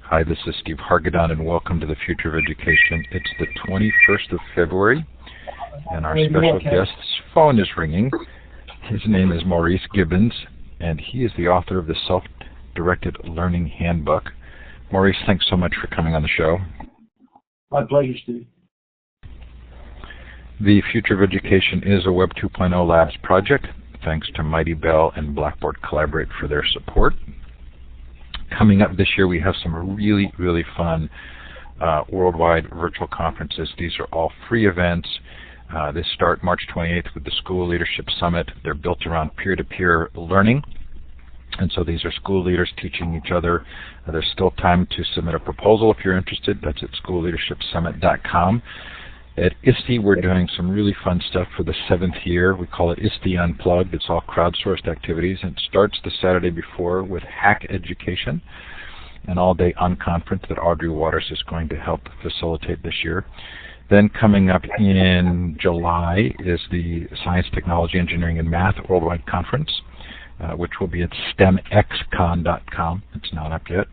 Hi, this is Steve Hargadon, and welcome to the Future of Education. It's the 21st of February, and our special guest's phone is ringing. His name is Maurice Gibbons, and he is the author of the Self-Directed Learning Handbook. Maurice, thanks so much for coming on the show. My pleasure, Steve. The Future of Education is a Web 2.0 Labs project. Thanks to Mighty Bell and Blackboard Collaborate for their support. Coming up this year, we have some really, really fun worldwide virtual conferences. These are all free events. They start March 28th with the School Leadership Summit. They're built around peer-to-peer learning. And so these are school leaders teaching each other. There's still time to submit a proposal if you're interested. That's at schoolleadershipsummit.com. At ISTE, we're doing some really fun stuff for the 7th year. We call it ISTE Unplugged. It's all crowdsourced activities, and it starts the Saturday before with Hack Education, an all-day unconference that Audrey Waters is going to help facilitate this year. Then coming up in July is the Science, Technology, Engineering, and Math Worldwide Conference, which will be at stemxcon.com. It's not up yet.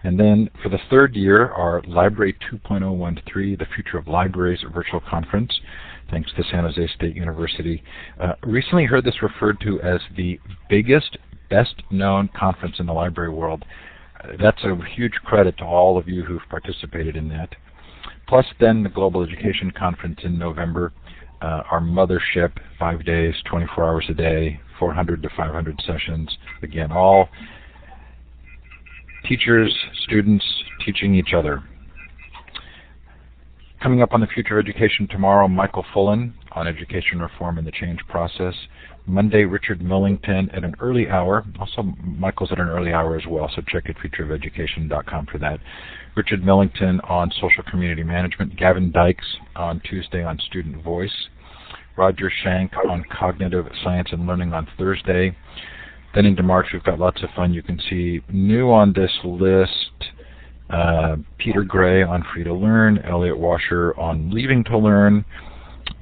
And then for the 3rd year, our Library 2.013, the Future of Libraries virtual conference, thanks to San Jose State University. Recently heard this referred to as the biggest, best-known conference in the library world. That's a huge credit to all of you who've participated in that. Plus then the Global Education Conference in November, our mothership, 5 days, 24 hours a day, 400 to 500 sessions. Again, all teachers, students teaching each other. Coming up on the Future of Education tomorrow, Michael Fullen on education reform and the change process. Monday, Richard Millington at an early hour. Also, Michael's at an early hour as well, so check at futureofeducation.com for that. Richard Millington on social community management. Gavin Dykes on Tuesday on student voice. Roger Shank on cognitive science and learning on Thursday. Then into March, we've got lots of fun. You can see new on this list, Peter Gray on Free to Learn, Elliot Washer on Leaving to Learn,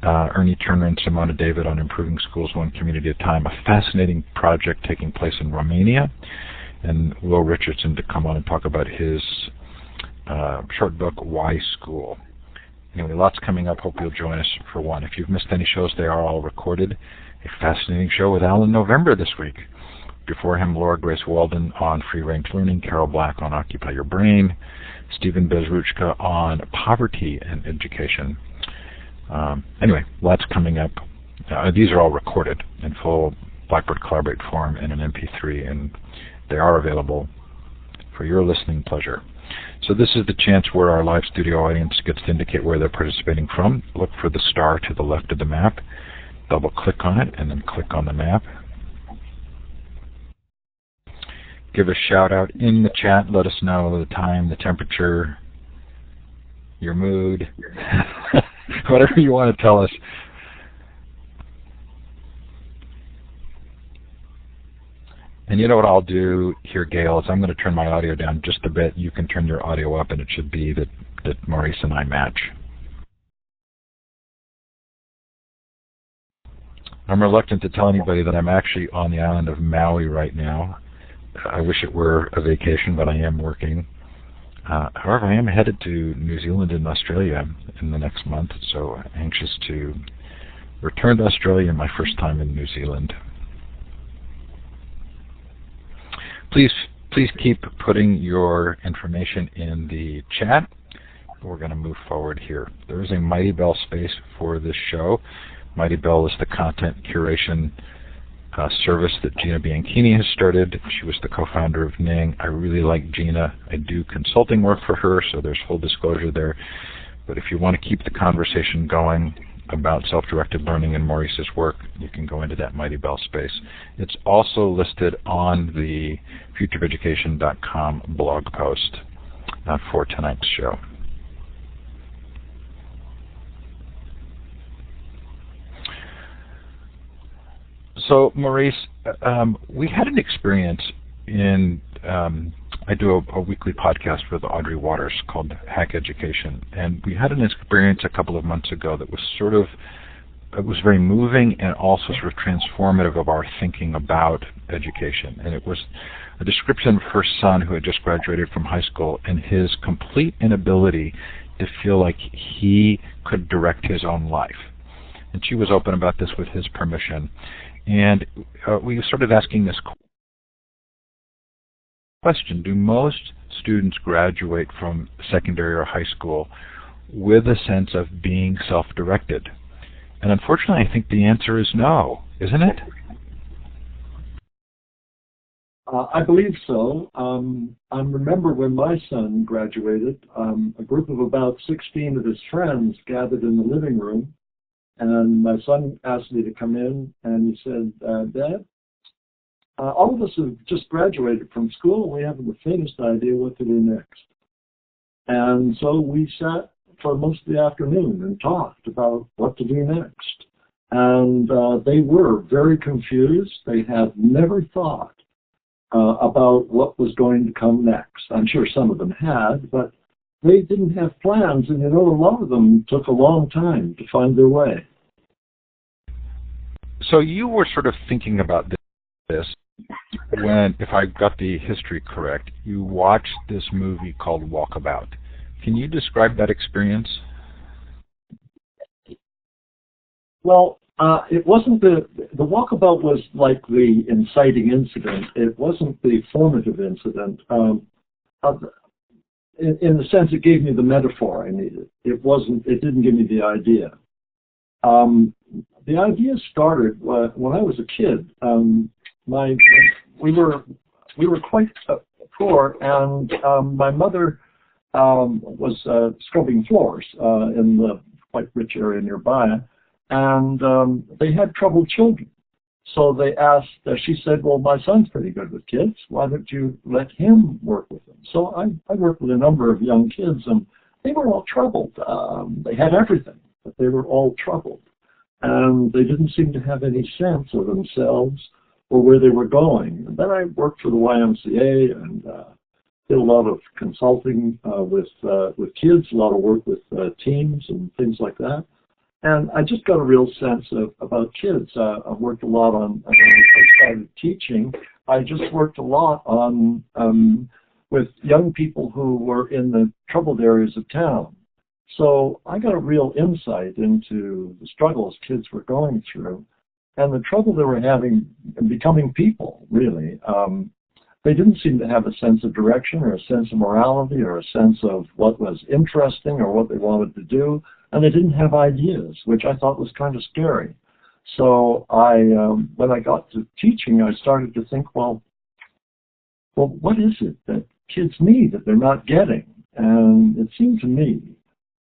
Ernie Turner and Simona David on Improving Schools One Community at a Time, a fascinating project taking place in Romania, and Will Richardson to come on and talk about his short book, Why School. Anyway, lots coming up. Hope you'll join us for one. If you've missed any shows, they are all recorded. A fascinating show with Alan November this week. Before him, Laura Grace Walden on Free-Range Learning, Carol Black on Occupy Your Brain, Stephen Bezruchka on Poverty and Education. Anyway, lots coming up. These are all recorded in full Blackboard Collaborate form in an MP3, and they are available for your listening pleasure. So this is the chance where our live studio audience gets to indicate where they're participating from. Look for the star to the left of the map, double-click on it, and then click on the map. Give a shout out in the chat. Let us know the time, the temperature, your mood, whatever you want to tell us. And you know what I'll do here, Gail, is I'm going to turn my audio down just a bit. You can turn your audio up, and it should be that Maurice and I match. I'm reluctant to tell anybody that I'm actually on the island of Maui right now. I wish it were a vacation, but I am working. However, I am headed to New Zealand and Australia in the next month, so anxious to return to Australia, my first time in New Zealand. Please keep putting your information in the chat. We're going to move forward here. There is a Mighty Bell space for this show. Mighty Bell is the content curation service that Gina Bianchini has started. She was the co-founder of Ning. I really like Gina. I do consulting work for her, so there's full disclosure there. But if you want to keep the conversation going about self-directed learning and Maurice's work, you can go into that Mighty Bell space. It's also listed on the futureofeducation.com blog post for tonight's show. So, Maurice, we had an experience in, I do a weekly podcast with Audrey Waters called Hack Education, and we had an experience a couple of months ago that was sort of it was very moving and also sort of transformative of our thinking about education. And it was a description of her son who had just graduated from high school and his complete inability to feel like he could direct his own life. And she was open about this with his permission. And we started asking this question: do most students graduate from secondary or high school with a sense of being self-directed? And unfortunately, I think the answer is no, isn't it? I believe so. I remember when my son graduated, a group of about 16 of his friends gathered in the living room, and my son asked me to come in, and he said, Dad, all of us have just graduated from school, and we haven't the faintest idea what to do next. And so we sat for most of the afternoon and talked about what to do next. And they were very confused. They had never thought about what was going to come next. I'm sure some of them had, but they didn't have plans, and a lot of them took a long time to find their way. So you were sort of thinking about this when, if I got the history correct, you watched this movie called Walkabout. Can you describe that experience? Well, it wasn't the walkabout was like the inciting incident. It wasn't the formative incident. In the sense, it gave me the metaphor I needed. It didn't give me the idea. The idea started when I was a kid. We were quite poor, and my mother was scrubbing floors in the quite rich area nearby, and they had troubled children. So they asked, she said, well, my son's pretty good with kids. Why don't you let him work with them? So I worked with a number of young kids, and they were all troubled. They had everything, but they were all troubled. And they didn't seem to have any sense of themselves or where they were going. And then I worked for the YMCA and did a lot of consulting with kids, a lot of work with teams and things like that. And I just got a real sense about kids. I've worked a lot on, when I first started teaching, I just worked a lot on with young people who were in the troubled areas of town. So I got a real insight into the struggles kids were going through and the trouble they were having in becoming people, really. They didn't seem to have a sense of direction or a sense of morality or a sense of what was interesting or what they wanted to do, and they didn't have ideas, which I thought was kind of scary. So when I got to teaching, I started to think, well, what is it that kids need that they're not getting? And it seemed to me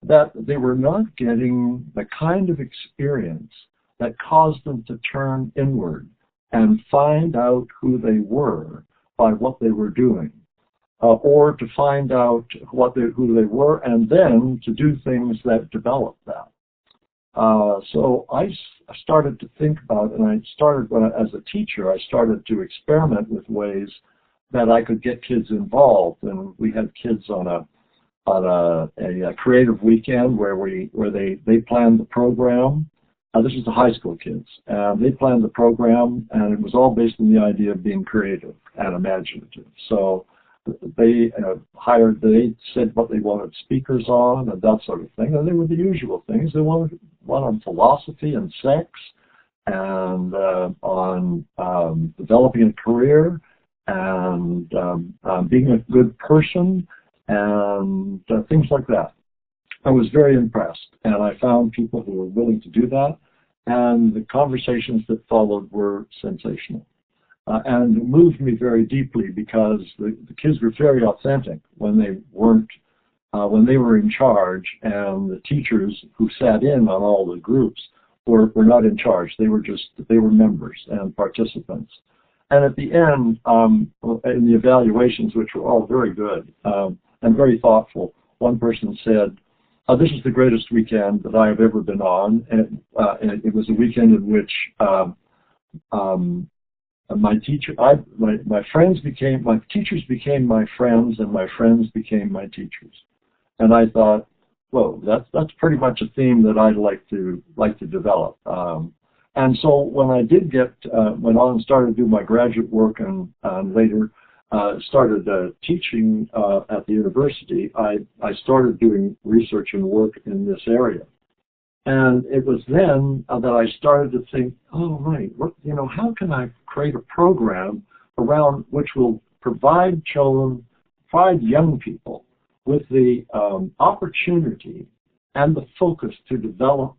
that they were not getting the kind of experience that caused them to turn inward and find out who they were by what they were doing, or to find out who they were and then to do things that developed that. So I started to think about, and as a teacher, I started to experiment with ways that I could get kids involved. And we had kids on a creative weekend where they planned the program. This is the high school kids. They planned the program, and it was all based on the idea of being creative and imaginative. So they they said what they wanted speakers on and that sort of thing. And they were the usual things. They wanted one on philosophy and sex, and on developing a career, and being a good person, and things like that. I was very impressed, and I found people who were willing to do that, and the conversations that followed were sensational. And it moved me very deeply because the kids were very authentic when they were in charge, and the teachers who sat in on all the groups were not in charge. They were members and participants. And at the end, in the evaluations, which were all very good and very thoughtful, one person said, this is the greatest weekend that I have ever been on, and it was a weekend in which my teachers became my friends, and my friends became my teachers. And I thought, whoa, that's pretty much a theme that I'd like to develop. And so when I did went on and started to do my graduate work and later started teaching at the university, I started doing research and work in this area. And it was then that I started to think, oh, right, how can I create a program around which will provide young people with the opportunity and the focus to develop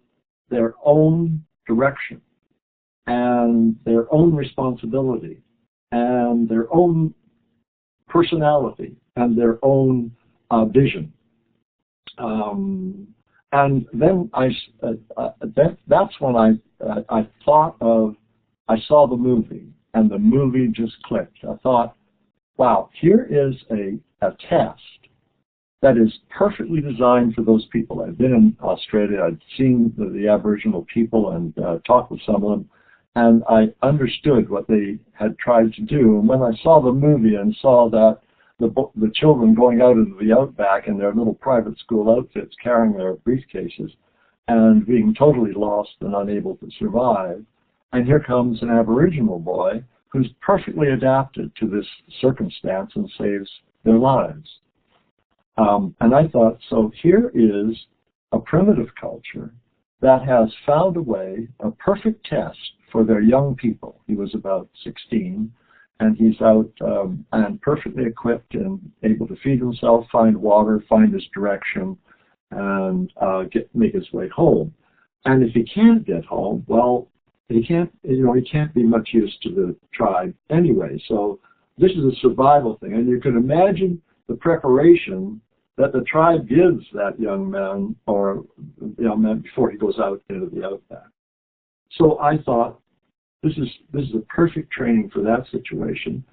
their own direction and their own responsibility and their own personality and their own vision. And then that's when I thought of, I saw the movie, and the movie just clicked. I thought, wow, here is a test that is perfectly designed for those people. I'd been in Australia, I'd seen the Aboriginal people and talked with some of them, and I understood what they had tried to do. And when I saw the movie and saw that the children going out into the outback in their little private school outfits, carrying their briefcases, and being totally lost and unable to survive, and here comes an Aboriginal boy who's perfectly adapted to this circumstance and saves their lives. And I thought, so here is a primitive culture that has found a way, a perfect test for their young people. He was about 16, and he's out and perfectly equipped and able to feed himself, find water, find his direction, and make his way home. And if he can't get home, well, he can't be much use to the tribe anyway. So this is a survival thing, and you can imagine the preparation that the tribe gives that young man before he goes out into the outback. So I thought, this is a perfect training for that situation.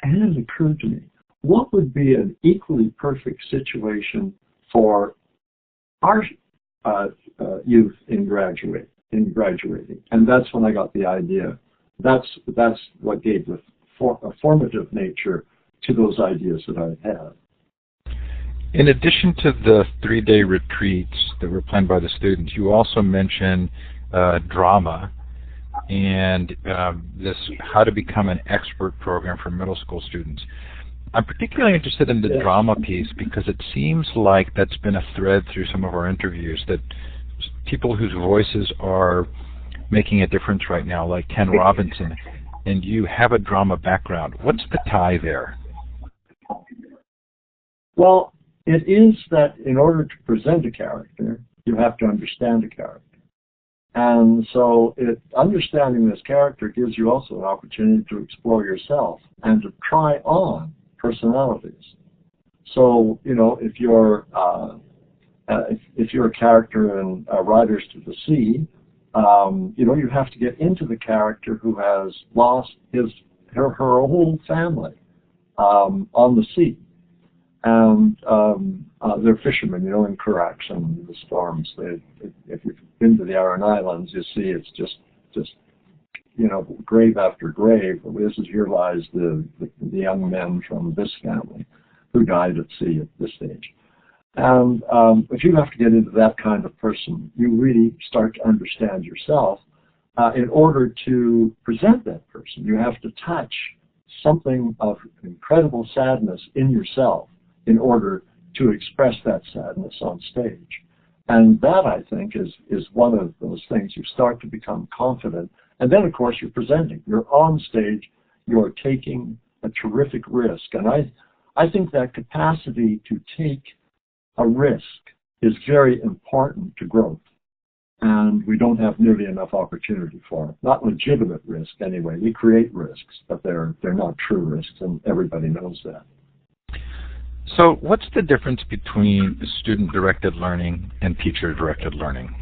And it occurred to me, what would be an equally perfect situation for our youth in graduating? And that's when I got the idea. That's what gave a formative nature to those ideas that I had. In addition to the 3-day retreats that were planned by the students, you also mentioned drama and this How to Become an Expert program for middle school students. I'm particularly interested in the drama piece because it seems like that's been a thread through some of our interviews, that people whose voices are making a difference right now, like Ken Robinson, and you have a drama background. What's the tie there? Well, it is that in order to present a character, you have to understand a character. And so understanding this character gives you also an opportunity to explore yourself and to try on personalities. So, if you're a character in Riders to the Sea, you have to get into the character who has lost her whole family on the sea. And they're fishermen, in Karax and the storms. If you've been to the Aran Islands, you see it's just grave after grave. Here lies the young men from this family who died at sea at this stage. And if you have to get into that kind of person, you really start to understand yourself. In order to present that person, you have to touch something of incredible sadness in yourself in order to express that sadness on stage. And that, I think, is one of those things. You start to become confident. And then, of course, you're presenting. You're on stage. You're taking a terrific risk. And I think that capacity to take a risk is very important to growth. And we don't have nearly enough opportunity for it. Not legitimate risk, anyway. We create risks, but they're not true risks, and everybody knows that. So what's the difference between student-directed learning and teacher-directed learning?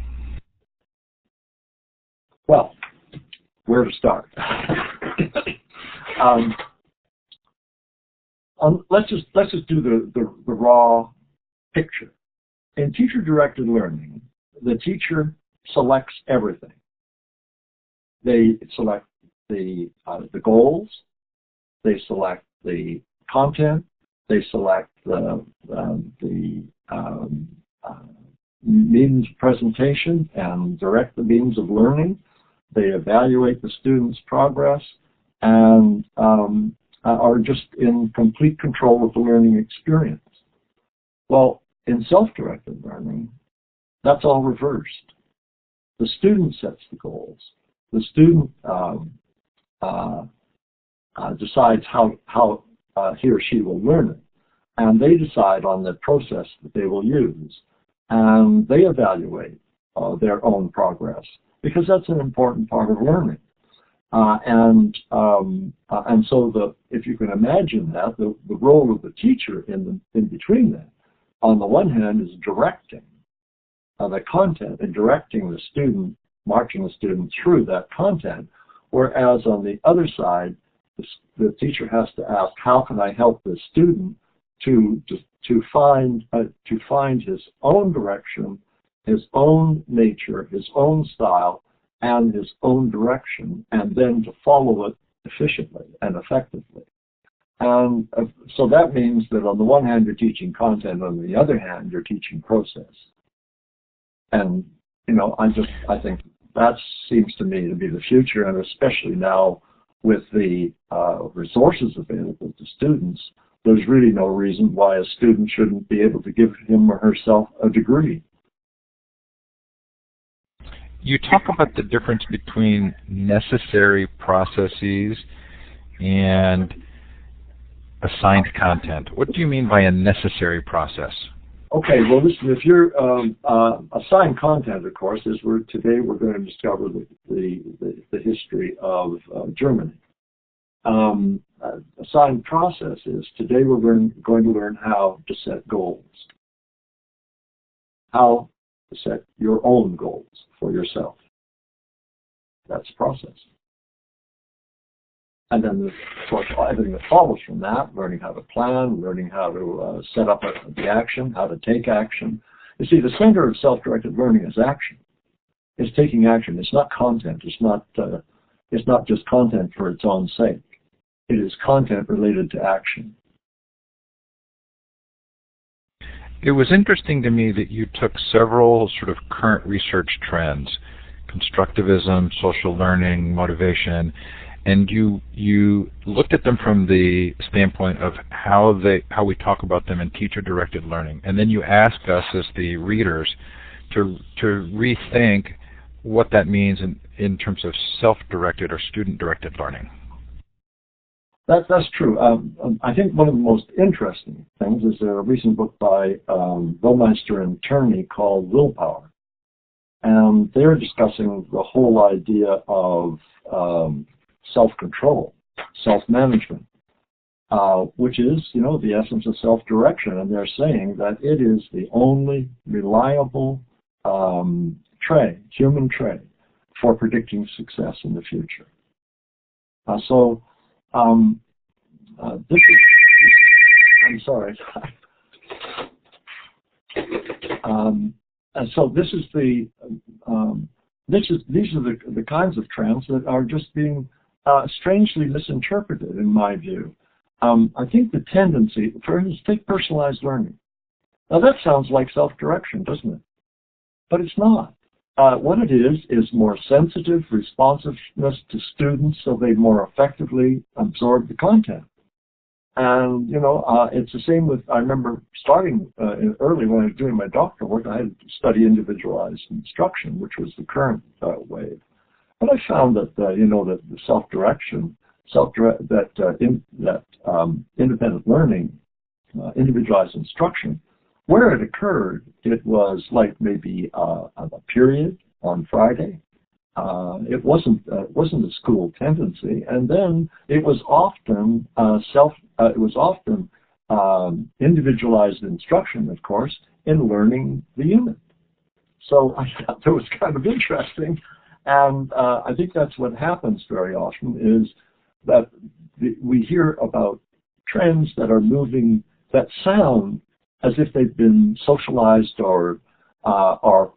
Well, where to start? Let's just do the raw picture. In teacher-directed learning, the teacher selects everything. They select the goals. They select the content. They select the means of presentation and direct the means of learning. They evaluate the student's progress and are just in complete control of the learning experience. Well, in self-directed learning, that's all reversed. The student sets the goals. The student decides how he or she will learn it. And they decide on the process that they will use. And they evaluate their own progress, because that's an important part of learning. And so if you can imagine that, the role of the teacher in between that, on the one hand, is directing the content and directing the student, marching the student through that content, whereas on the other side, the teacher has to ask, how can I help the student to find his own direction, his own nature, his own style, and his own direction, and then to follow it efficiently and effectively. And so that means that on the one hand you're teaching content, on the other hand you're teaching process. And I think that seems to me to be the future, and especially now with the resources available to students, there's really no reason why a student shouldn't be able to give him or herself a degree. You talk about the difference between necessary processes and assigned content. What do you mean by a necessary process? Okay, well, listen, if you're assigned content, of course, today we're going to discover the history of Germany. Assigned process is, today we're going to learn how to set goals, how to set your own goals for yourself. That's a process. And then, of course, everything that follows from that, learning how to plan, learning how to set up the action, how to take action. You see, the center of self-directed learning is action. It's taking action. It's not content. It's not just content for its own sake. It is content related to action. It was interesting to me that you took several sort of current research trends, constructivism, social learning, motivation, and you looked at them from the standpoint of how we talk about them in teacher-directed learning. And then you asked us as the readers to rethink what that means in terms of self-directed or student-directed learning. That's true. I think one of the most interesting things is a recent book by Baumeister and Turney called Willpower. And they're discussing the whole idea of self-control, self-management, which is, the essence of self-direction. And they're saying that it is the only reliable human trait for predicting success in the future. This is, I'm sorry. And so this is these are the kinds of trends that are just being strangely misinterpreted, in my view. I think the tendency, for instance, take personalized learning. Now that sounds like self-direction, doesn't it? But it's not. What it is more sensitive responsiveness to students so they more effectively absorb the content. And, it's the same with, I remember starting early when I was doing my doctoral work, I had to study individualized instruction, which was the current wave. But I found that, that the self-direction, independent learning, individualized instruction, where it occurred, it was like maybe a period on Friday. It wasn't a school tendency, and then it was often individualized instruction, of course, in learning the unit. So I thought that was kind of interesting, and I think that's what happens very often is that we hear about trends that are moving that sound as if they've been socialized or are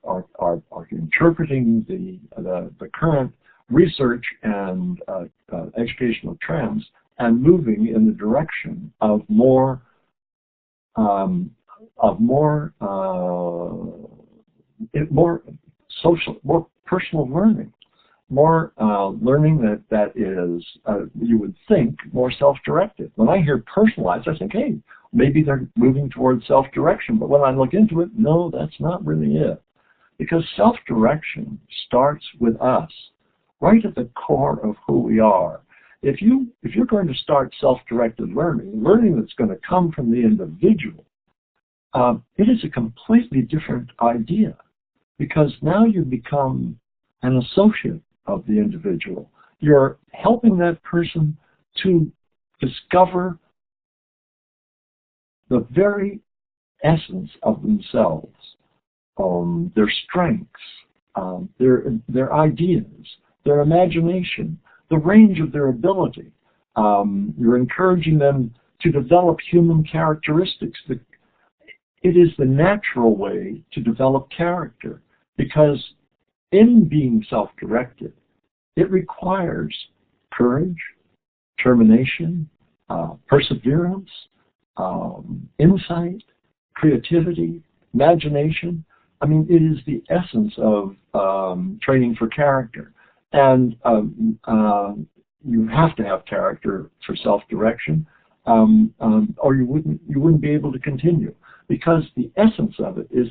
interpreting the current research and educational trends and moving in the direction of more more social, more personal learning, more learning that is, you would think, more self-directed. When I hear personalized, I think, hey, maybe they're moving towards self-direction. But when I look into it, no, that's not really it. Because self-direction starts with us, right at the core of who we are. If you're going to start self-directed learning that's going to come from the individual, it is a completely different idea, because now you become an associate of the individual. You're helping that person to discover the very essence of themselves, their strengths, their ideas, their imagination, the range of their ability. You're encouraging them to develop human characteristics. It is the natural way to develop character, because in being self-directed, it requires courage, determination, perseverance, insight, creativity, imagination. I mean, it is the essence of training for character. And you have to have character for self-direction, or you wouldn't be able to continue, because the essence of it is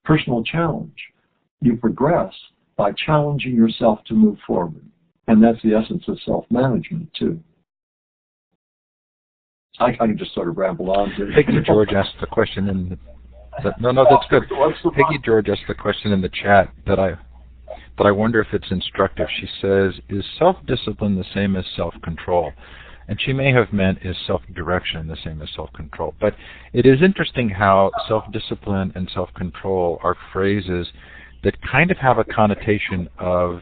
personal challenge. You progress by challenging yourself to move forward, and that's the essence of self-management too. I can just sort of ramble on. Peggy George asked the question in no, that's good. Peggy George asked the question in the chat that I wonder if it's instructive. She says, is self-discipline the same as self-control? And she may have meant, is self-direction the same as self-control? But it is interesting how self-discipline and self-control are phrases that kind of have a connotation of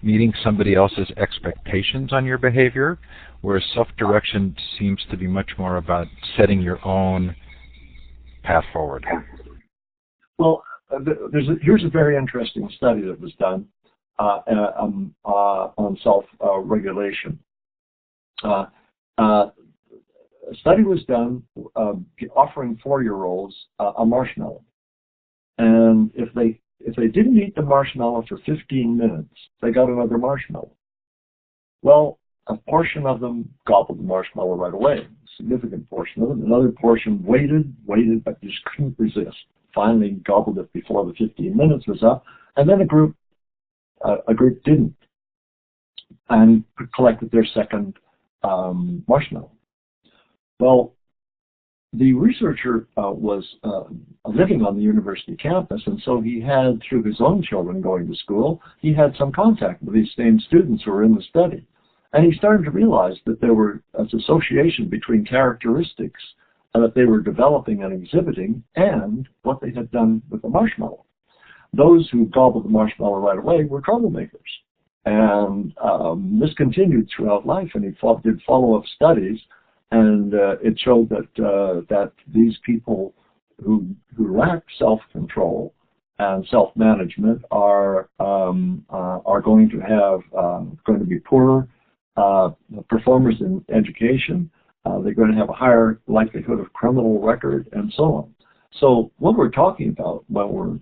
meeting somebody else's expectations on your behavior, whereas self-direction seems to be much more about setting your own path forward. Well, here's a very interesting study that was done on self-regulation. A study was done offering 4-year-olds a marshmallow, and if they didn't eat the marshmallow for 15 minutes, they got another marshmallow. Well, a portion of them gobbled the marshmallow right away, a significant portion of them. Another portion waited, but just couldn't resist. Finally gobbled it before the 15 minutes was up, and then a group didn't, and collected their second marshmallow. Well, the researcher was living on the university campus, and so he had, through his own children going to school, he had some contact with these same students who were in the study. And he started to realize that there was association between characteristics that they were developing and exhibiting and what they had done with the marshmallow. Those who gobbled the marshmallow right away were troublemakers. And this continued throughout life, and he did follow-up studies, and it showed that these people who lack self-control and self-management are going to be poorer performers in education. They're going to have a higher likelihood of criminal record, and so on. So what we're talking about when we're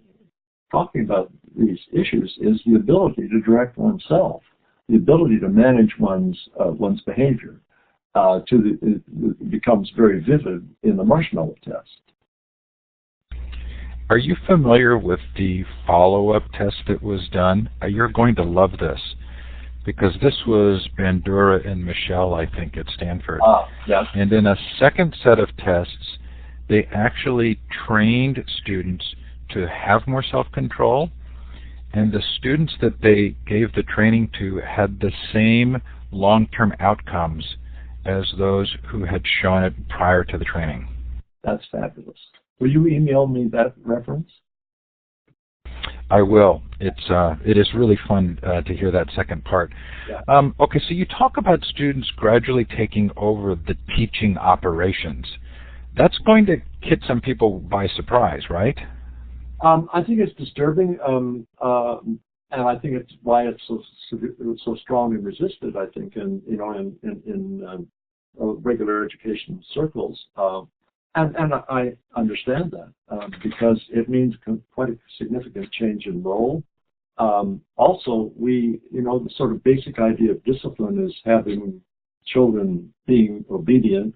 talking about these issues is the ability to direct oneself, the ability to manage one's behavior. It becomes very vivid in the marshmallow test. Are you familiar with the follow-up test that was done? You're going to love this, because this was Bandura and Michelle, I think, at Stanford. Yes. And in a second set of tests, they actually trained students to have more self-control, and the students that they gave the training to had the same long-term outcomes as those who had shown it prior to the training. That's fabulous. Will you email me that reference? I will. It is really fun to hear that second part. Yeah. Okay, so you talk about students gradually taking over the teaching operations. That's going to hit some people by surprise, right? I think it's disturbing, and I think it's why it's so strongly resisted. I think in regular education circles. And I understand that because it means quite a significant change in role. Also, the sort of basic idea of discipline is having children being obedient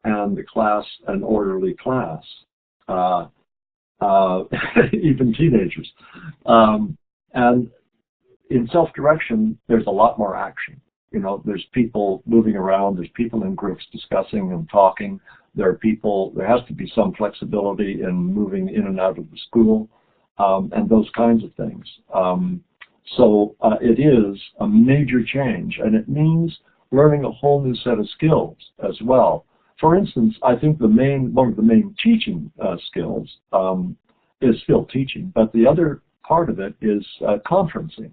and the class an orderly class, even teenagers. And in self-direction, there's a lot more action. There's people moving around, there's people in groups discussing and talking. There has to be some flexibility in moving in and out of the school, and those kinds of things. So it is a major change, and it means learning a whole new set of skills as well. For instance, I think one of the main teaching skills is still teaching, but the other part of it is conferencing,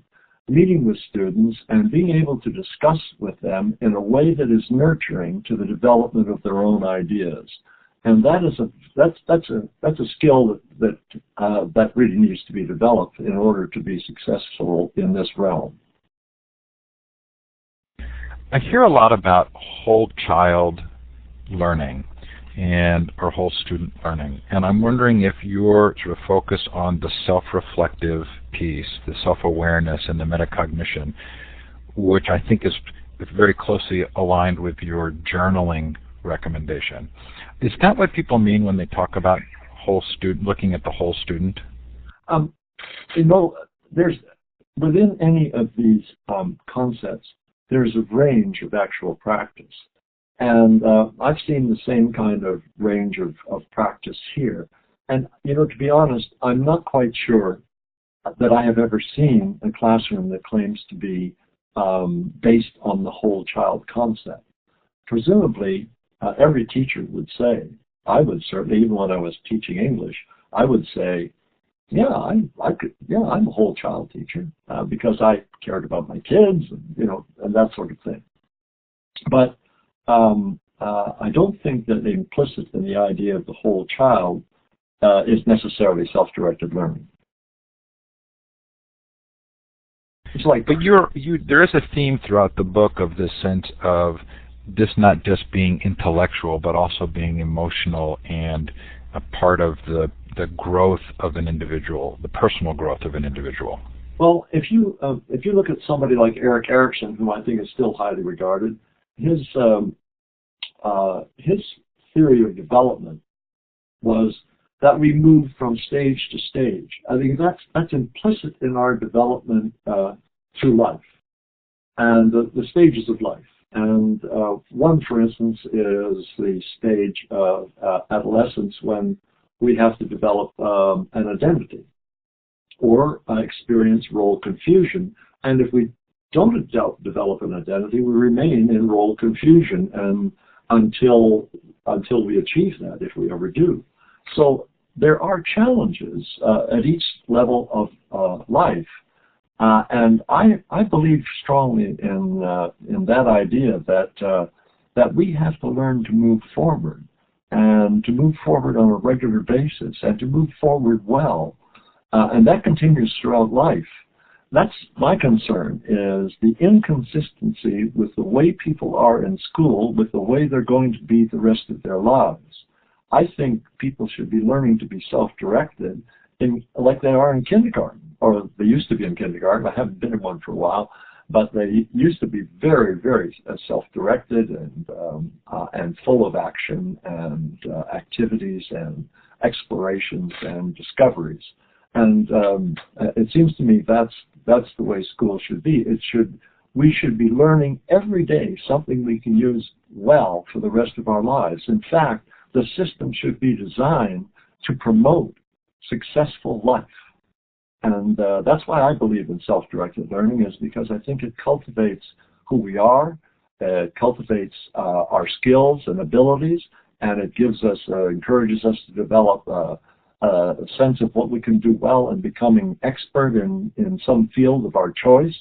meeting with students and being able to discuss with them in a way that is nurturing to the development of their own ideas. And that's a skill that really needs to be developed in order to be successful in this realm. I hear a lot about whole child learning or whole student learning, and I'm wondering if you're sort of focused on the self-reflective piece, the self-awareness and the metacognition, which I think is very closely aligned with your journaling recommendation. Is that what people mean when they talk about looking at the whole student? There's within any of these concepts, there's a range of actual practice. And I've seen the same kind of range of practice here. And, to be honest, I'm not quite sure that I have ever seen a classroom that claims to be based on the whole child concept. Presumably, every teacher would say, I would certainly, even when I was teaching English, I would say, I'm a whole child teacher because I cared about my kids, and that sort of thing. But I don't think that implicit in the idea of the whole child is necessarily self-directed learning. It's like, but there is a theme throughout the book of this sense of this not just being intellectual, but also being emotional and a part of the growth of an individual, the personal growth of an individual. Well, if you look at somebody like Erik Erikson, who I think is still highly regarded, his theory of development was that we move from stage to stage. I think that's implicit in our development through life and the stages of life. And one, for instance, is the stage of adolescence when we have to develop an identity or experience role confusion. And if we don't develop an identity, we remain in role confusion and until we achieve that, if we ever do. So there are challenges at each level of life. And I believe strongly in that idea that we have to learn to move forward and to move forward on a regular basis and to move forward well. And that continues throughout life. That's my concern, is the inconsistency with the way people are in school, with the way they're going to be the rest of their lives. I think people should be learning to be self-directed like they are in kindergarten, or they used to be in kindergarten. I haven't been in one for a while, but they used to be very, very self-directed and full of action and activities and explorations and discoveries. And it seems to me that's the way school should be. We should be learning every day something we can use well for the rest of our lives. In fact, the system should be designed to promote successful life. And that's why I believe in self-directed learning, is because I think it cultivates who we are, it cultivates our skills and abilities, and it encourages us to develop a sense of what we can do well and becoming expert in some field of our choice,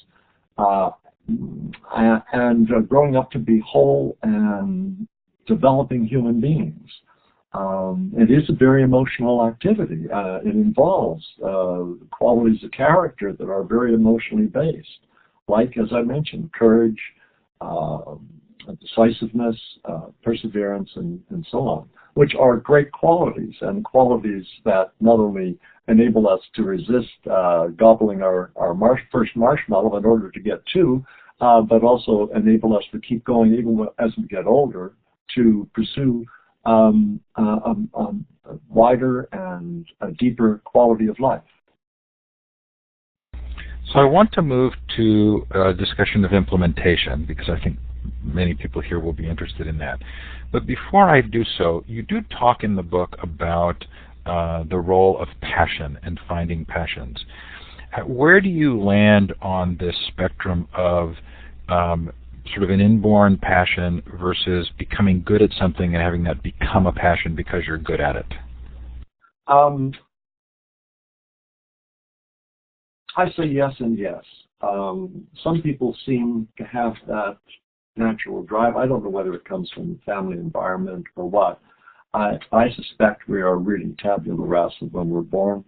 and growing up to be whole and developing human beings. It is a very emotional activity. It involves qualities of character that are very emotionally based, like, as I mentioned, courage, decisiveness, perseverance, and so on, which are great qualities, and qualities that not only enable us to resist gobbling our first marshmallow in order to get two, but also enable us to keep going even as we get older to pursue a wider and a deeper quality of life. So I want to move to a discussion of implementation, because I think many people here will be interested in that. But before I do so, you do talk in the book about the role of passion and finding passions. Where do you land on this spectrum of sort of an inborn passion versus becoming good at something and having that become a passion because you're good at it? I say yes and yes. Some people seem to have that natural drive. I don't know whether it comes from the family environment or what. I suspect we are really tabula rasa when we're born,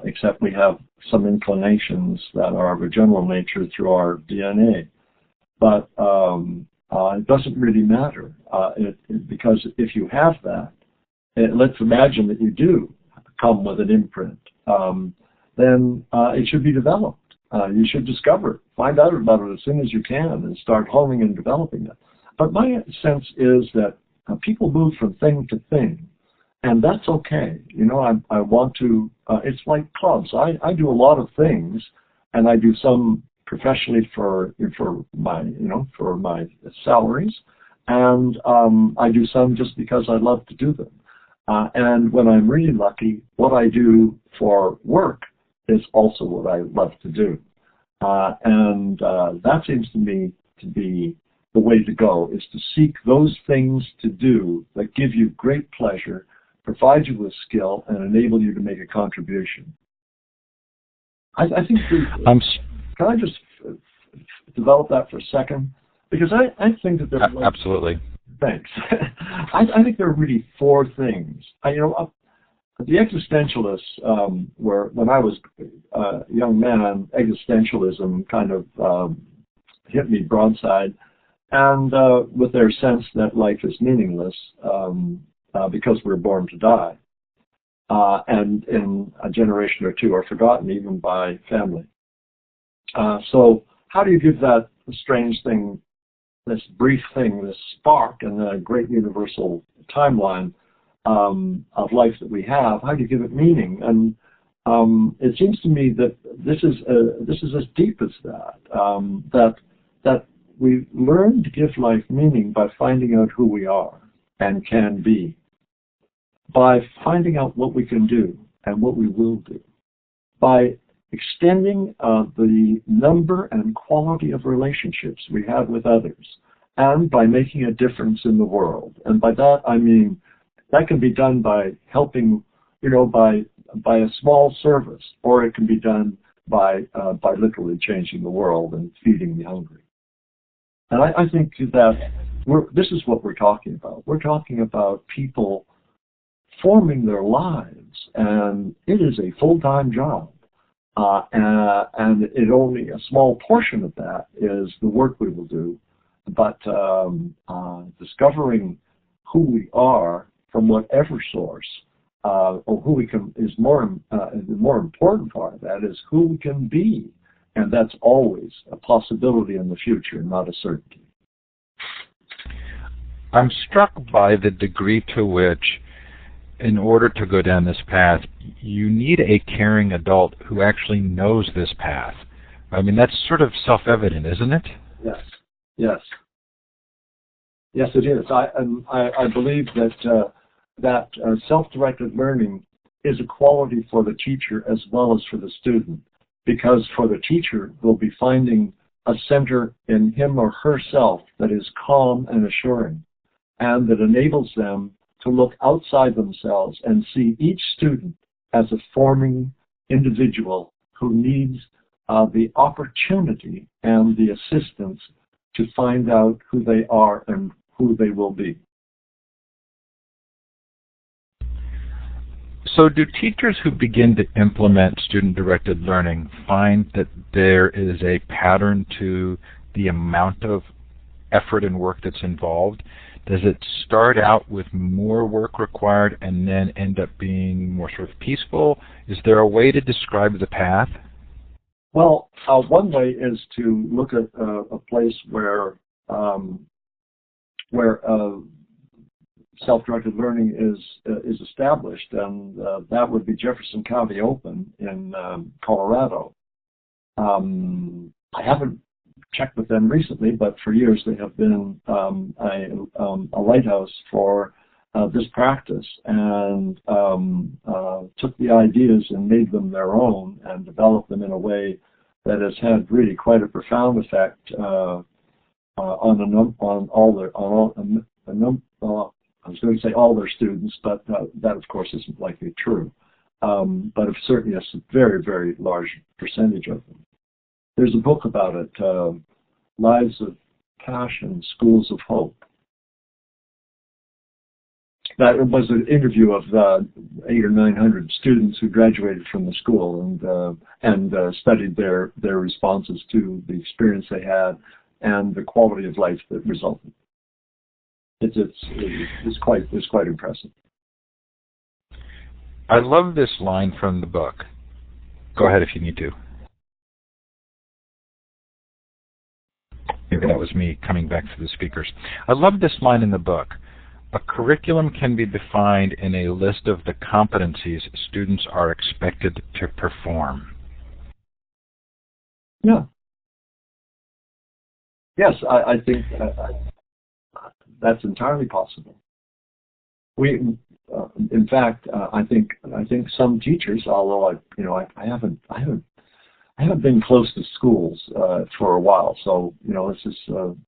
except we have some inclinations that are of a general nature through our DNA. But it doesn't really matter, because if you have that, let's imagine that you do come with an imprint, then it should be developed. You should discover it, find out about it as soon as you can, and start honing and developing it. But my sense is that people move from thing to thing, and that's okay. You know, I want to, it's like clubs. I do a lot of things, and I do some professionally for my salaries, and I do some just because I love to do them. And when I'm really lucky, what I do for work is also what I love to do. And that seems to me to be the way to go, is to seek those things to do that give you great pleasure, provide you with skill, and enable you to make a contribution. I think, can I just develop that for a second? Because I think that there's... Absolutely. Thanks. I think there are really four things. The existentialists, when I was a young man, existentialism kind of hit me broadside, and with their sense that life is meaningless because we're born to die, and in a generation or two are forgotten even by family. So how do you give that strange thing, this brief thing, this spark in the great universal timeline of life that we have, how do you give it meaning? And it seems to me that this is as deep as that, that we learn to give life meaning by finding out who we are and can be, by finding out what we can do and what we will do, by extending the number and quality of relationships we have with others, and by making a difference in the world. And by that I mean that can be done by helping, by a small service, or it can be done by literally changing the world and feeding the hungry. And I think that this is what we're talking about. We're talking about people forming their lives, and it is a full-time job. And only a small portion of that is the work we will do, but discovering who we are from whatever source, or who we can, is the more important part of that is who we can be, and that's always a possibility in the future, not a certainty. I'm struck by the degree to which, in order to go down this path, you need a caring adult who actually knows this path. I mean, that's sort of self-evident, isn't it? Yes. Yes. Yes, it is. I believe that self-directed learning is a quality for the teacher as well as for the student, because for the teacher, they'll be finding a center in him or herself that is calm and assuring, and that enables them to look outside themselves and see each student as a forming individual who needs the opportunity and the assistance to find out who they are and who they will be. So do teachers who begin to implement student-directed learning find that there is a pattern to the amount of effort and work that's involved? Does it start out with more work required and then end up being more sort of peaceful? Is there a way to describe the path? Well, one way is to look at a place where self-directed learning is established, and that would be Jefferson County Open in Colorado. I haven't checked with them recently, but for years they have been a lighthouse for this practice, and took the ideas and made them their own and developed them in a way that has had really quite a profound effect on I was going to say all their students, but that of course isn't likely true. But it's certainly a very, very large percentage of them. There's a book about it, Lives of Passion, Schools of Hope. That was an interview of 800 or 900 students who graduated from the school and studied their responses to the experience they had and the quality of life that resulted. It's quite impressive. I love this line from the book. Go ahead if you need to. Maybe that was me coming back to the speakers. I love this line in the book. A curriculum can be defined in a list of the competencies students are expected to perform. Yeah. Yes, I think that's entirely possible. In fact, I think some teachers, although I haven't been close to schools for a while, so this is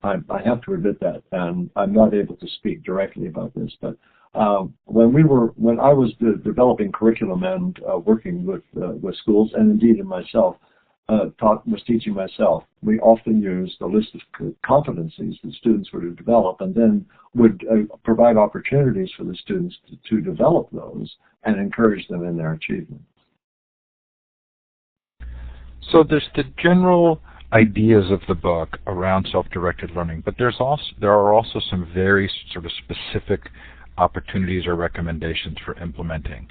I have to admit that, and I'm not able to speak directly about this. But when I was developing curriculum and working with schools, and indeed in myself, was teaching myself, we often used a list of competencies that students were to develop, and then would provide opportunities for the students to develop those and encourage them in their achievement. So there's the general ideas of the book around self-directed learning, but there are also some very sort of specific opportunities or recommendations for implementing.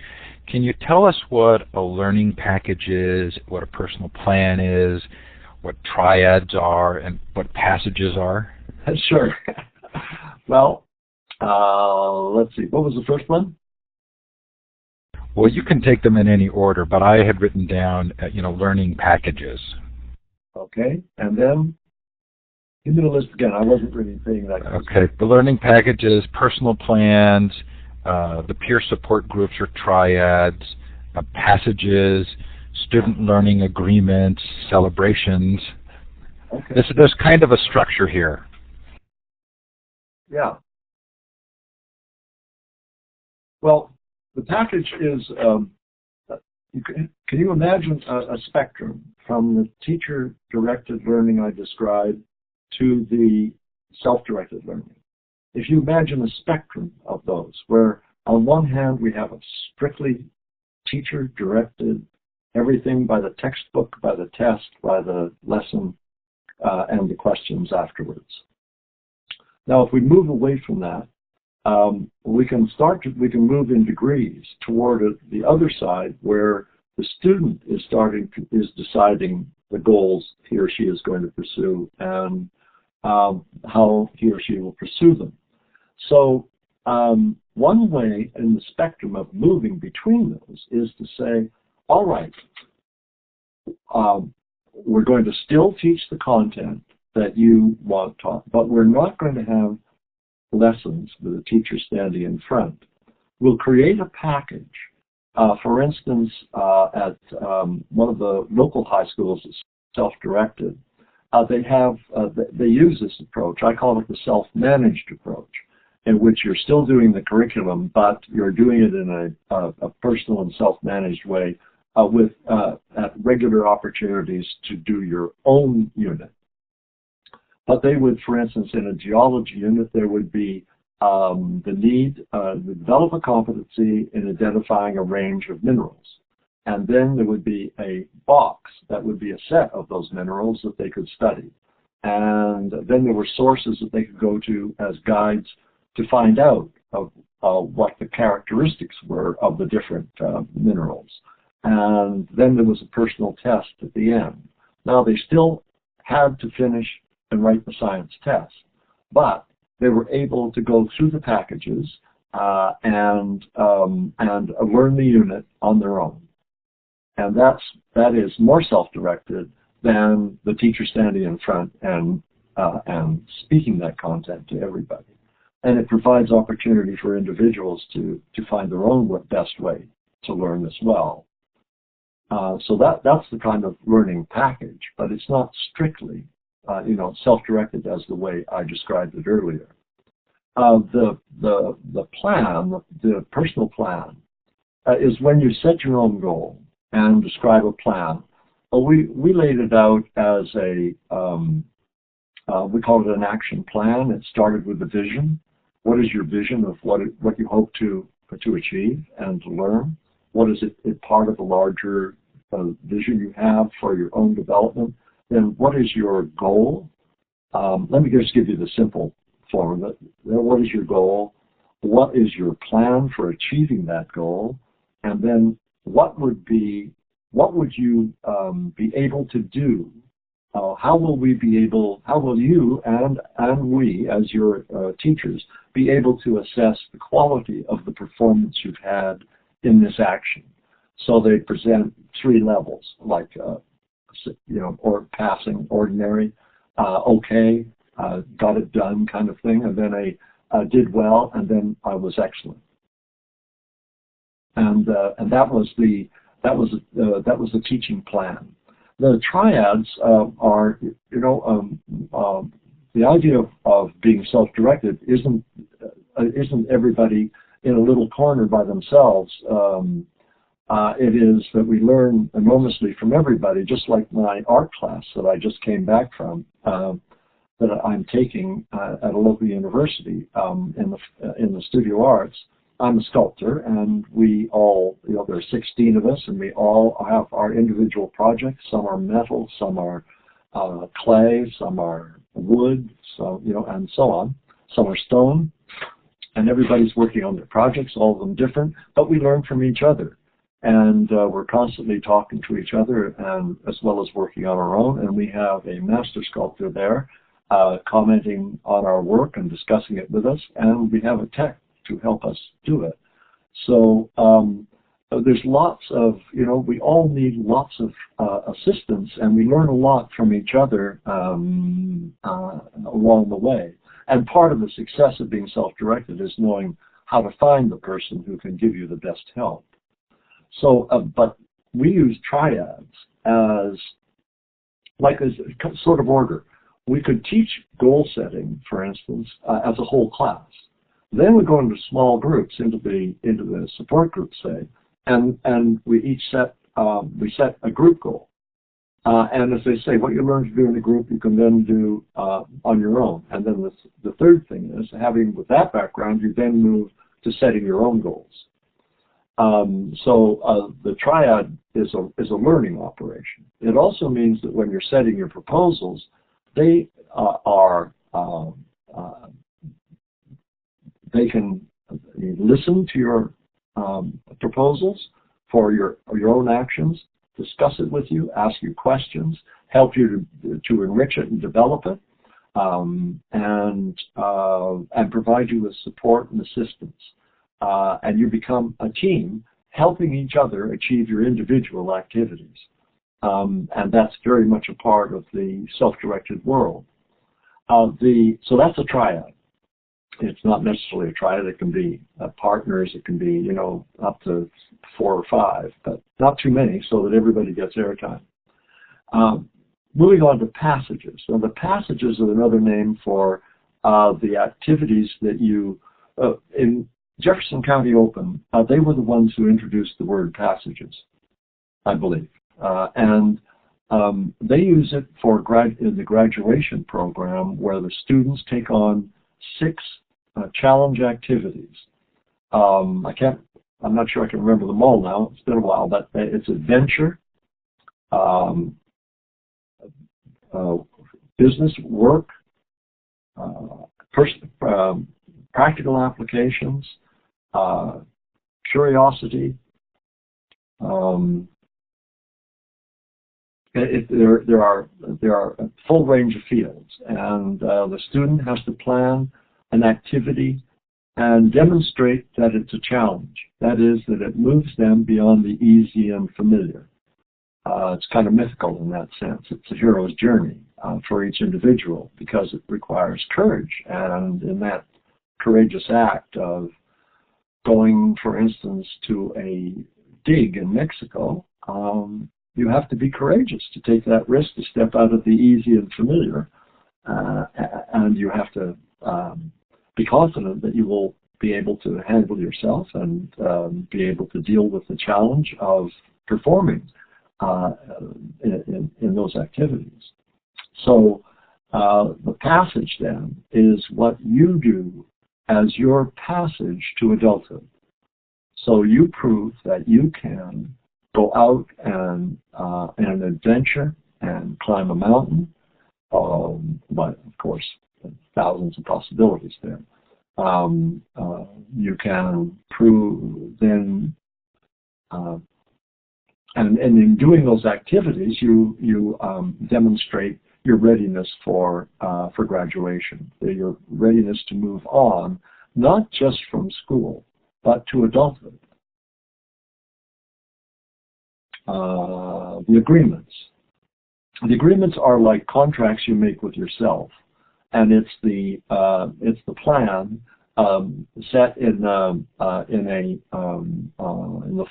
Can you tell us what a learning package is, what a personal plan is, what triads are, and what passages are? Sure. Well, let's see. What was the first one? Well, you can take them in any order, but I had written down, learning packages. Okay, and then give me the list again. I wasn't really paying that close. Okay, the learning packages, personal plans, the peer support groups or triads, passages, student learning agreements, celebrations. Okay. There's kind of a structure here. Yeah. Well, the package is, can you imagine a spectrum from the teacher-directed learning I described to the self-directed learning? If you imagine a spectrum of those, where on one hand we have a strictly teacher-directed, everything by the textbook, by the test, by the lesson, and the questions afterwards. Now, if we move away from that, we can move in degrees toward the other side, where the student is deciding the goals he or she is going to pursue and how he or she will pursue them. So one way in the spectrum of moving between those is to say, all right, we're going to still teach the content that you want taught, but we're not going to have lessons with a teacher standing in front. We'll create a package. For instance, at one of the local high schools that's self-directed, they use this approach. I call it the self-managed approach, in which you're still doing the curriculum, but you're doing it in a personal and self-managed way at regular opportunities to do your own unit. But they would, for instance, in a geology unit, there would be the need to develop a competency in identifying a range of minerals. And then there would be a box that would be a set of those minerals that they could study. and then there were sources that they could go to as guides to find out of what the characteristics were of the different minerals. And then there was a personal test at the end. Now, they still had to finish and write the science test, but they were able to go through the packages and learn the unit on their own. And that is more self-directed than the teacher standing in front and speaking that content to everybody. And it provides opportunity for individuals to find their own best way to learn as well. So that's the kind of learning package, but it's not strictly, self-directed as the way I described it earlier. The plan, the personal plan, is when you set your own goal and describe a plan. We laid it out as we call it an action plan. It started with the vision. What is your vision of what you hope to achieve and to learn? What is it part of a larger vision you have for your own development? Then what is your goal? Let me just give you the simple form. What is your goal? What is your plan for achieving that goal? And then what would you be able to do? How will you and we as your teachers be able to assess the quality of the performance you've had in this action? So they present 3 levels, like or passing, ordinary, okay, got it done kind of thing, and then a did well, and then I was excellent. And that was the teaching plan. The triads are, the idea of being self-directed isn't everybody in a little corner by themselves. It is that we learn enormously from everybody, just like my art class that I just came back from, that I'm taking at a local university in the studio arts. I'm a sculptor, and we all, there are 16 of us, and we all have our individual projects. Some are metal, some are clay, some are wood, and so on. Some are stone, and everybody's working on their projects, all of them different, but we learn from each other. And we're constantly talking to each other, and as well as working on our own. And we have a master sculptor there commenting on our work and discussing it with us, and we have a tech to help us do it. So there's lots of, we all need lots of assistance, and we learn a lot from each other along the way. And part of the success of being self-directed is knowing how to find the person who can give you the best help. So, but we use triads as a sort of order. We could teach goal setting, for instance, as a whole class. Then we go into small groups, into the support group, say, and we each set a group goal. And as they say, what you learn to do in a group, you can then do on your own. And then the third thing is, with that background, you then move to setting your own goals. So the triad is a learning operation. It also means that when you're setting your proposals, they they can listen to your proposals for your own actions, discuss it with you, ask you questions, help you to enrich it and develop it, and provide you with support and assistance. And you become a team helping each other achieve your individual activities. And that's very much a part of the self-directed world. So that's a triad. It's not necessarily a triad. It can be partners. It can be, up to 4 or 5, but not too many so that everybody gets airtime. Moving on to passages. So the passages are another name for the activities that you, in Jefferson County Open, they were the ones who introduced the word passages, I believe. And they use it for in the graduation program, where the students take on 6 challenge activities. I'm not sure I can remember them all now. It's been a while, but it's adventure, business, work, practical applications, curiosity. There are a full range of fields, and the student has to plan an activity and demonstrate that it's a challenge. That is, that it moves them beyond the easy and familiar. It's kind of mythical in that sense. It's a hero's journey for each individual because it requires courage. And in that courageous act of going, for instance, to a dig in Mexico, you have to be courageous to take that risk to step out of the easy and familiar. And you have to be confident that you will be able to handle yourself and be able to deal with the challenge of performing in those activities. So the passage then is what you do as your passage to adulthood. So you prove that you can go out and an adventure and climb a mountain, but of course thousands of possibilities there. You can prove then, and in doing those activities, you demonstrate your readiness for graduation, your readiness to move on, not just from school, but to adulthood. The agreements. The agreements are like contracts you make with yourself, and it's the plan set in the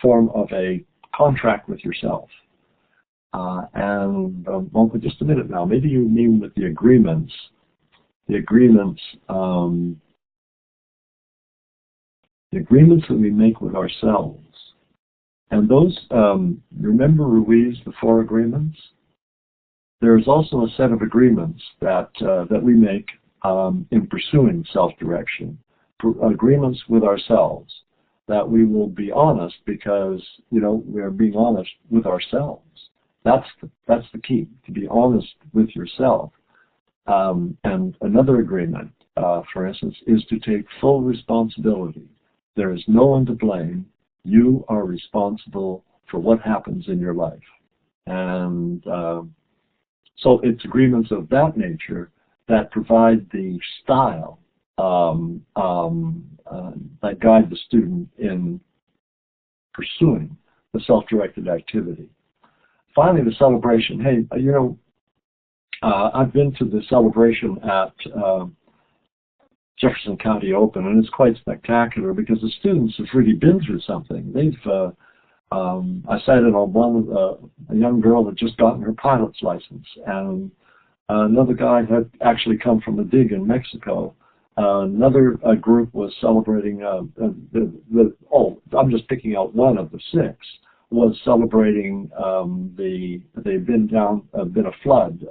form of a contract with yourself. Well, for just a minute now, maybe you mean with the agreements that we make with ourselves. And those, remember Ruiz, the 4 agreements? There's also a set of agreements that we make in pursuing self-direction, agreements with ourselves, that we will be honest because, we're being honest with ourselves. That's the key, to be honest with yourself. And another agreement, for instance, is to take full responsibility. There is no one to blame. You are responsible for what happens in your life. And so it's agreements of that nature that provide the style that guide the student in pursuing the self-directed activity. Finally, the celebration. Hey, I've been to the celebration at Jefferson County Open, and it's quite spectacular because the students have really been through something. I sat in on one, a young girl had just gotten her pilot's license, and another guy had actually come from a dig in Mexico. Another group was celebrating, I'm just picking out one of the 6, was celebrating they've been a flood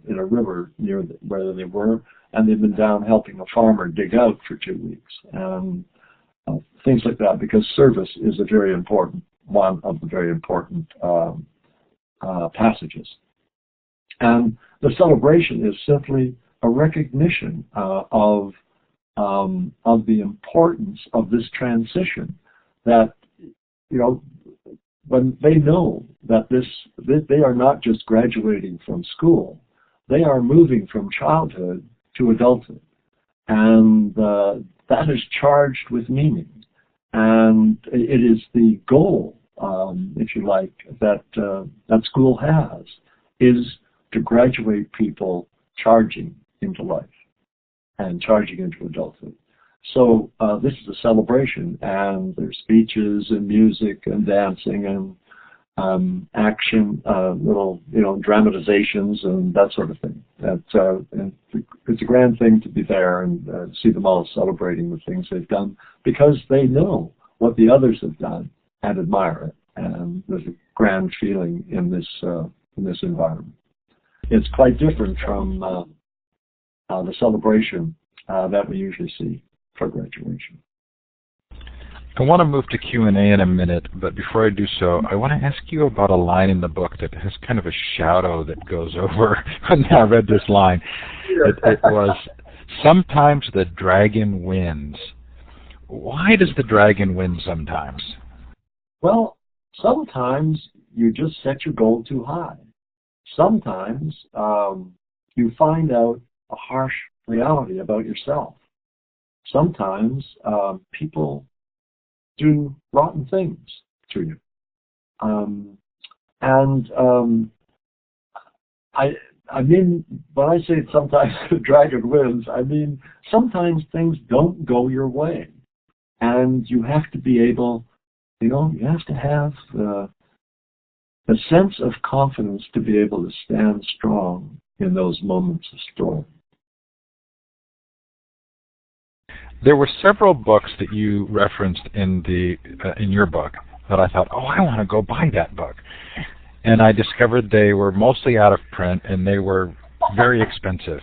in a river near where they were, and they've been down helping a farmer dig out for 2 weeks. And things like that, because service is a very important, one of the very important passages. And the celebration is simply a recognition of the importance of this transition, that, when they know that they are not just graduating from school, they are moving from childhood to adulthood. And that is charged with meaning. And it is the goal, if you like, that school has, is to graduate people charging into life and charging into adulthood. So this is a celebration, and there's speeches and music and dancing and action, little dramatizations and that sort of thing. And it's a grand thing to be there and see them all celebrating the things they've done, because they know what the others have done and admire it. And there's a grand feeling in this environment. It's quite different from the celebration that we usually see for graduation. I want to move to Q&A in a minute, but before I do so, I want to ask you about a line in the book that has kind of a shadow that goes over when I read this line. It was, "Sometimes the dragon wins." Why does the dragon win sometimes? Well, sometimes you just set your goal too high. Sometimes you find out a harsh reality about yourself. Sometimes people do rotten things to you. I mean, when I say sometimes the dragon wins, I mean sometimes things don't go your way. And you have to be able, you have to have a sense of confidence to be able to stand strong in those moments of storm. There were several books that you referenced in your book that I thought, I want to go buy that book. And I discovered they were mostly out of print and they were very expensive.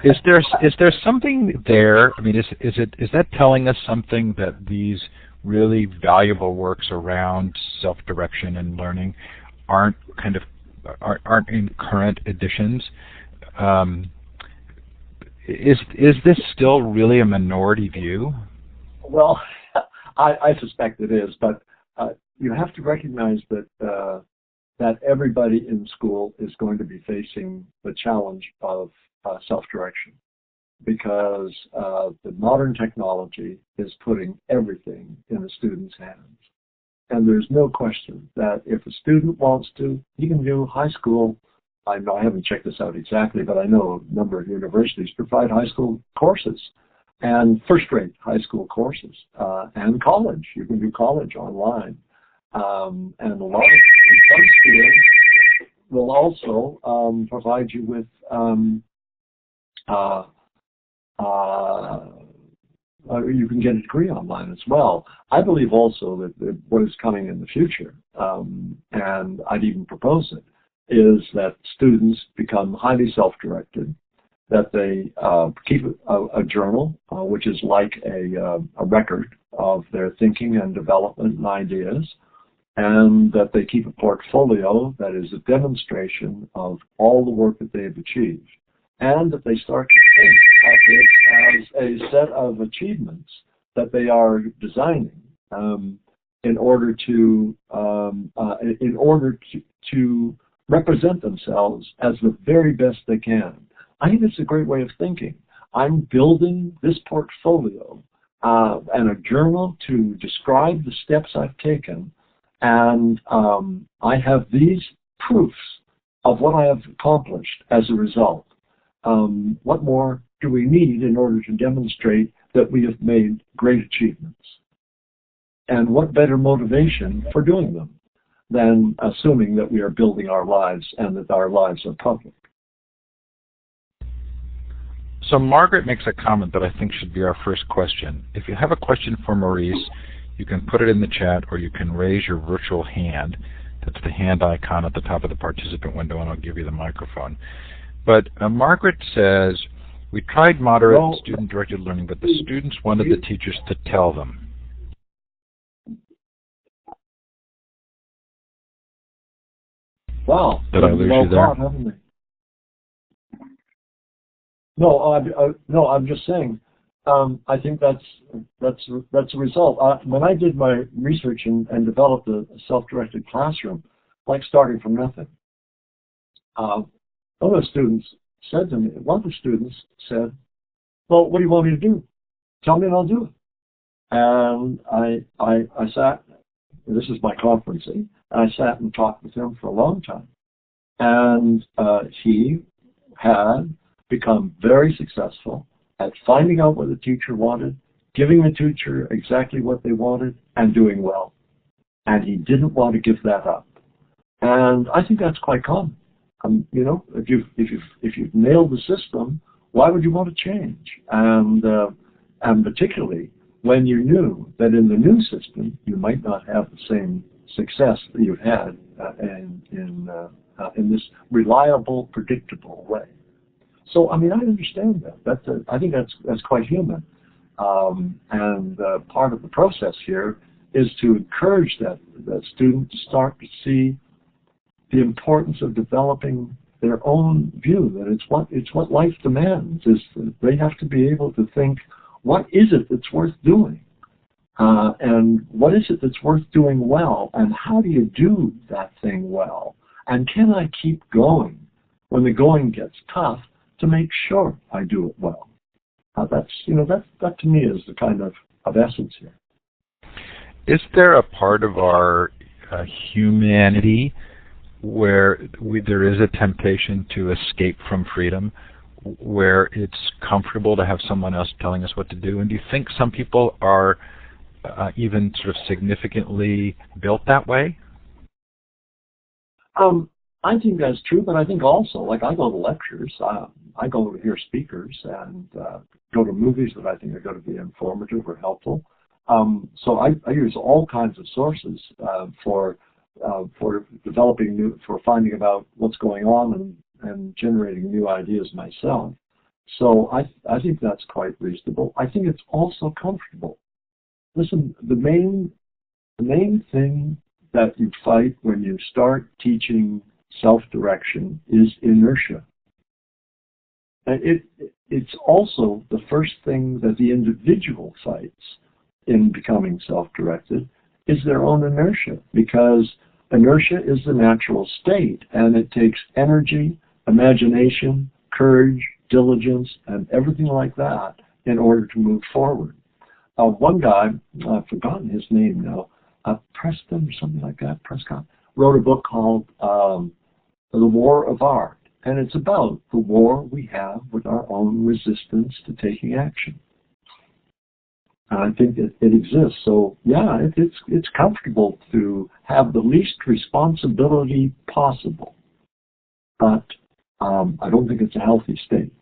Is there something there? I mean, is that telling us something that these really valuable works around self-direction and learning aren't in current editions? Is this still really a minority view? Well, I suspect it is, but you have to recognize that everybody in school is going to be facing the challenge of self-direction, because the modern technology is putting everything in the student's hands. And there's no question that if a student wants to, he can do high school. I haven't checked this out exactly, but I know a number of universities provide high school courses and first-grade high school courses and college. You can do college online. And a lot of some schools will also provide you with you can get a degree online as well. I believe also that what is coming in the future, and I'd even propose it, is that students become highly self-directed, that they keep a journal, which is like a record of their thinking and development and ideas, and that they keep a portfolio that is a demonstration of all the work that they have achieved, and that they start to think of it as a set of achievements that they are designing in order to represent themselves as the very best they can. I think it's a great way of thinking. I'm building this portfolio and a journal to describe the steps I've taken, and I have these proofs of what I have accomplished as a result. What more do we need in order to demonstrate that we have made great achievements? And what better motivation for doing them than assuming that we are building our lives and that our lives are public? So Margaret makes a comment that I think should be our first question. If you have a question for Maurice, you can put it in the chat, or you can raise your virtual hand. That's the hand icon at the top of the participant window, and I'll give you the microphone. But Margaret says, we tried moderate student-directed learning, but the students wanted the teachers to tell them. Wow. Did I lose you there? No, I'm just saying. I think that's a result. When I did my research and developed a self-directed classroom, like starting from nothing, one of the students said, "Well, what do you want me to do? Tell me and I'll do it." And I sat. This is my conferencing. I sat and talked with him for a long time, and he had become very successful at finding out what the teacher wanted, giving the teacher exactly what they wanted, and doing well. And he didn't want to give that up. And I think that's quite common. If you've nailed the system, why would you want to change? And particularly when you knew that in the new system you might not have the same success that you've had in this reliable, predictable way. So, I mean, I understand that. I think that's quite human. And part of the process here is to encourage that student to start to see the importance of developing their own view, that it's what life demands, is that they have to be able to think, what is it that's worth doing? And what is it that's worth doing well? And how do you do that thing well? And can I keep going when the going gets tough to make sure I do it well? That to me is the kind of essence here. Is there a part of our humanity where there is a temptation to escape from freedom, where it's comfortable to have someone else telling us what to do? And do you think some people are even sort of significantly built that way? I think that's true, but I think also, like, I go to lectures, I go to hear speakers, and go to movies that I think are going to be informative or helpful. So I use all kinds of sources for developing for finding about what's going on and generating new ideas myself. So I think that's quite reasonable. I think it's also comfortable. Listen, the main thing that you fight when you start teaching self-direction is inertia. And it's also the first thing that the individual fights in becoming self-directed is their own inertia, because inertia is the natural state, and it takes energy, imagination, courage, diligence, and everything like that in order to move forward. One guy, I've forgotten his name now, Preston or something like that, Prescott, wrote a book called The War of Art, and it's about the war we have with our own resistance to taking action. And I think it exists. So yeah, it's comfortable to have the least responsibility possible, but I don't think it's a healthy state.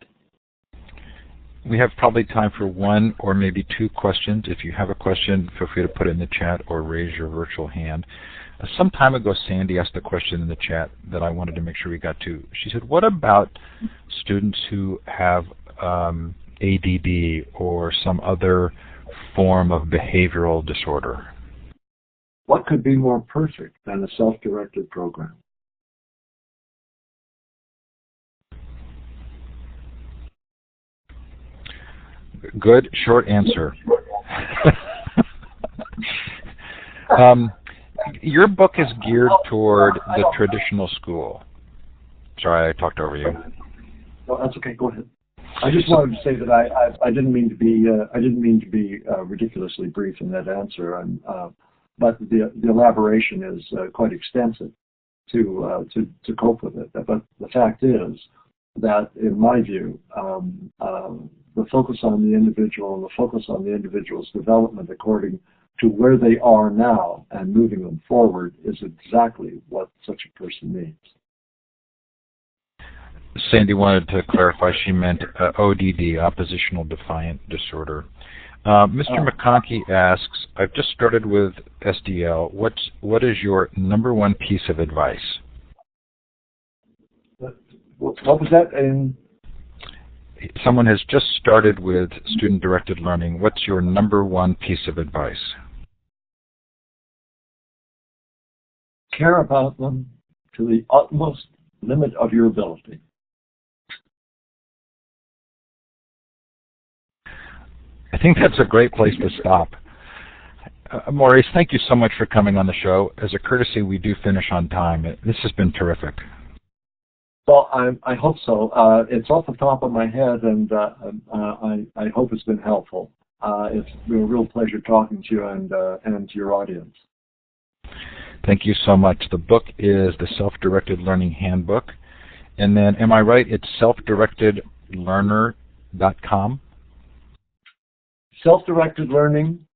We have probably time for one or maybe two questions. If you have a question, feel free to put it in the chat or raise your virtual hand. Some time ago, Sandy asked a question in the chat that I wanted to make sure we got to. She said, what about students who have ADD or some other form of behavioral disorder? What could be more perfect than a self-directed program? Good, short answer. Your book is geared toward the traditional school. Sorry, I talked over you. No, that's okay. Go ahead. I just wanted to say that I didn't mean to be ridiculously brief in that answer. But the elaboration is quite extensive to cope with it. But the fact is that, in my view, the focus on the individual and the focus on the individual's development according to where they are now and moving them forward is exactly what such a person needs. Sandy wanted to clarify she meant ODD, oppositional defiant disorder. Mr. McConkey asks, I've just started with SDL. What is your number one piece of advice? What was that? Someone has just started with student-directed learning. What's your number one piece of advice? Care about them to the utmost limit of your ability. I think that's a great place to stop. Maurice, thank you so much for coming on the show. As a courtesy, we do finish on time. This has been terrific. Well, I hope so. It's off the top of my head, and I hope it's been helpful. It's been a real pleasure talking to you and to your audience. Thank you so much. The book is the Self-Directed Learning Handbook. And then, am I right, it's selfdirectedlearner.com? Self-directed learning.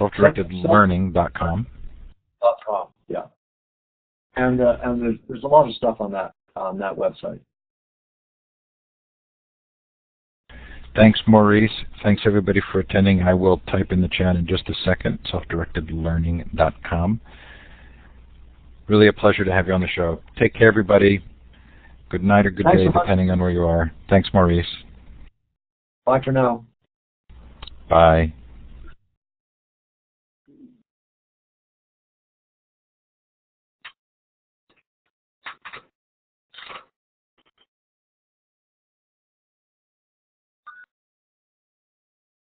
Selfdirectedlearning.com. .com, yeah. And there's a lot of stuff on that website. Thanks, Maurice. Thanks, everybody, for attending. I will type in the chat in just a second, selfdirectedlearning.com. Really a pleasure to have you on the show. Take care, everybody. Good night or good day, depending on where you are. Thanks, Maurice. Bye for now. Bye.